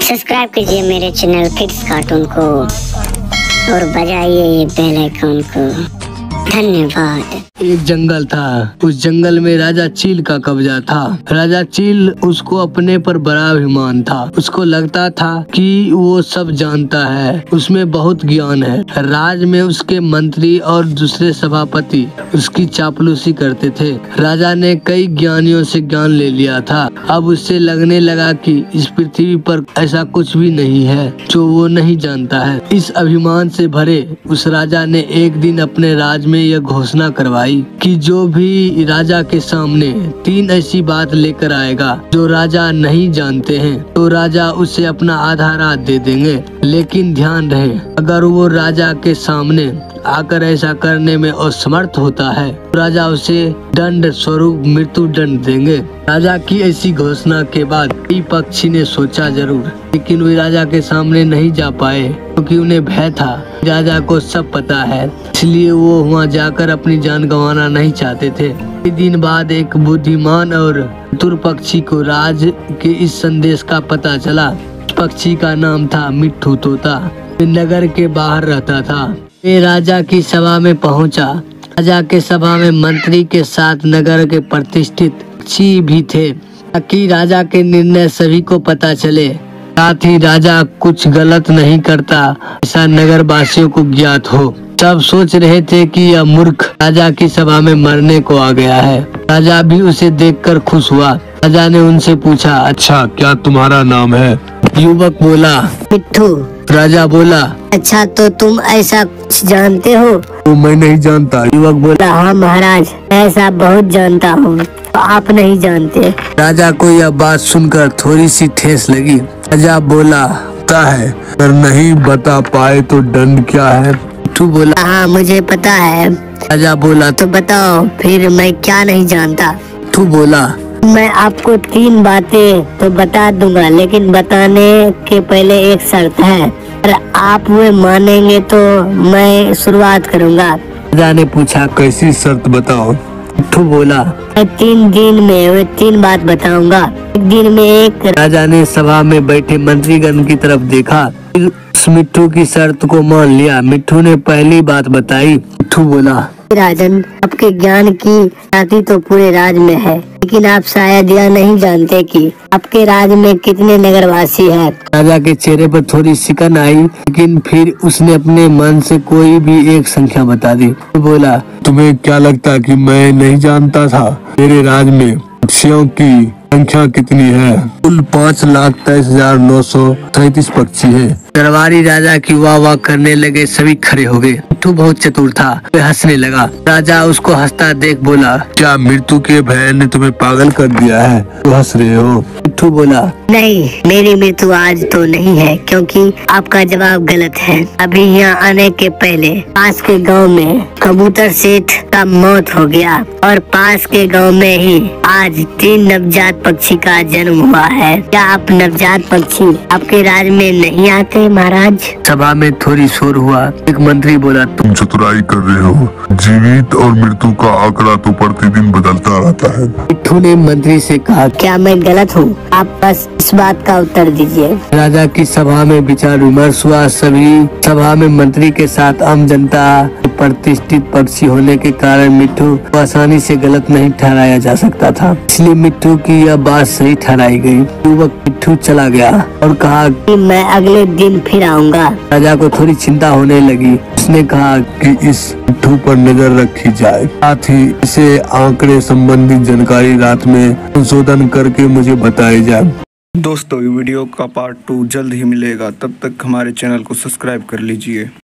Subscribe कीजिए मेरे channel kids cartoon को और बजाइए ये बेल आइकन को। धन्यवाद। एक जंगल था। उस जंगल में राजा चील का कब्जा था। राजा चील उसको अपने पर बड़ा अभिमान था। उसको लगता था कि वो सब जानता है, उसमें बहुत ज्ञान है। राज में उसके मंत्री और दूसरे सभापति उसकी चापलूसी करते थे। राजा ने कई ज्ञानियों से ज्ञान ले लिया था। अब उससे लगने लगा कि इस पृथ्वी पर ऐसा कुछ भी नहीं है जो वो नहीं जानता है। इस अभिमान से भरे उस राजा ने एक दिन अपने राज में यह घोषणा करवाई कि जो भी राजा के सामने 3 ऐसी बात लेकर आएगा जो राजा नहीं जानते हैं तो राजा उसे अपना आधा राज दे देंगे। लेकिन ध्यान रहे, अगर वो राजा के सामने आकर ऐसा करने में असमर्थ होता है तो राजा उसे दंड स्वरूप मृत्यु दंड देंगे। राजा की ऐसी घोषणा के बाद कई पक्षी ने सोचा जरूर, लेकिन वे राजा के सामने नहीं जा पाए क्योंकि उन्हें भय था। राजा को सब पता है, इसलिए वो वहाँ जाकर अपनी जान गंवाना नहीं चाहते थे। एक दिन बाद एक बुद्धिमान और चतुर पक्षी को राज के इस संदेश का पता चला। पक्षी का नाम था मिट्ठू तोता। नगर के बाहर रहता था। वे राजा की सभा में पहुंचा। राजा के सभा में मंत्री के साथ नगर के प्रतिष्ठित पक्षी भी थे ताकि राजा के निर्णय सभी को पता चले। साथ ही राजा कुछ गलत नहीं करता ऐसा नगर वासियों को ज्ञात हो। सब सोच रहे थे कि यह मूर्ख राजा की सभा में मरने को आ गया है। राजा भी उसे देखकर खुश हुआ। राजा ने उनसे पूछा, अच्छा क्या तुम्हारा नाम है? युवक बोला, मिट्ठू। राजा बोला, अच्छा तो तुम ऐसा कुछ जानते हो? तो मैं नहीं जानता। युवक बोला, हाँ महाराज, ऐसा बहुत जानता हूँ, तो आप नहीं जानते। राजा को यह बात सुनकर थोड़ी सी ठेस लगी। राजा बोला, पता है, अगर नहीं बता पाए तो दंड क्या है? मिट्ठू बोला, हाँ मुझे पता है। राजा बोला, तो बताओ फिर मैं क्या नहीं जानता। मिट्ठू बोला, मैं आपको 3 बातें तो बता दूंगा, लेकिन बताने के पहले एक शर्त है। अगर आप वो मानेंगे तो मैं शुरुआत करूंगा। राजा ने पूछा, कैसी शर्त बताओ? मिट्ठू बोला, मैं 3 दिन में वो 3 बात बताऊंगा। एक दिन में एक। राजा ने सभा में बैठे मंत्रीगण की तरफ देखा, फिर उस मिट्ठू की शर्त को मान लिया। मिट्ठू ने पहली बात बताई। मिट्ठू बोला, राजन, आपके ज्ञान की ख्याति तो पूरे राज में है, लेकिन आप शायद यह नहीं जानते कि आपके राज में कितने नगरवासी हैं। राजा के चेहरे पर थोड़ी सिकन आई, लेकिन फिर उसने अपने मन से कोई भी एक संख्या बता दी। तो बोला, तुम्हें क्या लगता कि मैं नहीं जानता था? मेरे राज में पक्षियों की संख्या कितनी है? कुल 5,23,933 पक्षी है। दरबारी राजा की वाह वाह करने लगे। सभी खड़े हो गए। मिट्ठू बहुत चतुर था, वह हंसने लगा। राजा उसको हंसता देख बोला, क्या मृत्यु के भय ने तुम्हें पागल कर दिया है? तो हंस रहे हो? मिट्ठू बोला, नहीं, मेरी मृत्यु आज तो नहीं है, क्योंकि आपका जवाब गलत है। अभी यहाँ आने के पहले पास के गांव में कबूतर सेठ का मौत हो गया और पास के गांव में ही आज 3 नवजात पक्षी का जन्म हुआ है। क्या आप नवजात पक्षी आपके राज में नहीं आते महाराज? सभा में थोड़ी शोर हुआ। एक मंत्री बोला, तुम चतुराई कर रहे हो। जीवित और मृत्यु का आंकड़ा तो प्रतिदिन बदलता रहता है। मिट्ठू ने मंत्री से कहा, क्या मैं गलत हूँ? आप बस इस बात का उत्तर दीजिए। राजा की सभा में विचार विमर्श हुआ। सभी सभा में मंत्री के साथ आम जनता प्रतिष्ठित पक्षी होने के कारण मिट्ठू को आसानी से गलत नहीं ठहराया जा सकता था, इसलिए मिट्ठू की यह बात सही ठहराई गई। युवक मिट्ठू चला गया और कहा कि मैं अगले दिन फिर आऊंगा। राजा को थोड़ी चिंता होने लगी। उसने कहा कि इस मिट्ठू पर नजर रखी जाए, साथ ही इसे आंकड़े संबंधित जानकारी रात में संशोधन करके मुझे बताई जाए। दोस्तों, वीडियो का पार्ट 2 जल्द ही मिलेगा। तब तक हमारे चैनल को सब्सक्राइब कर लीजिए।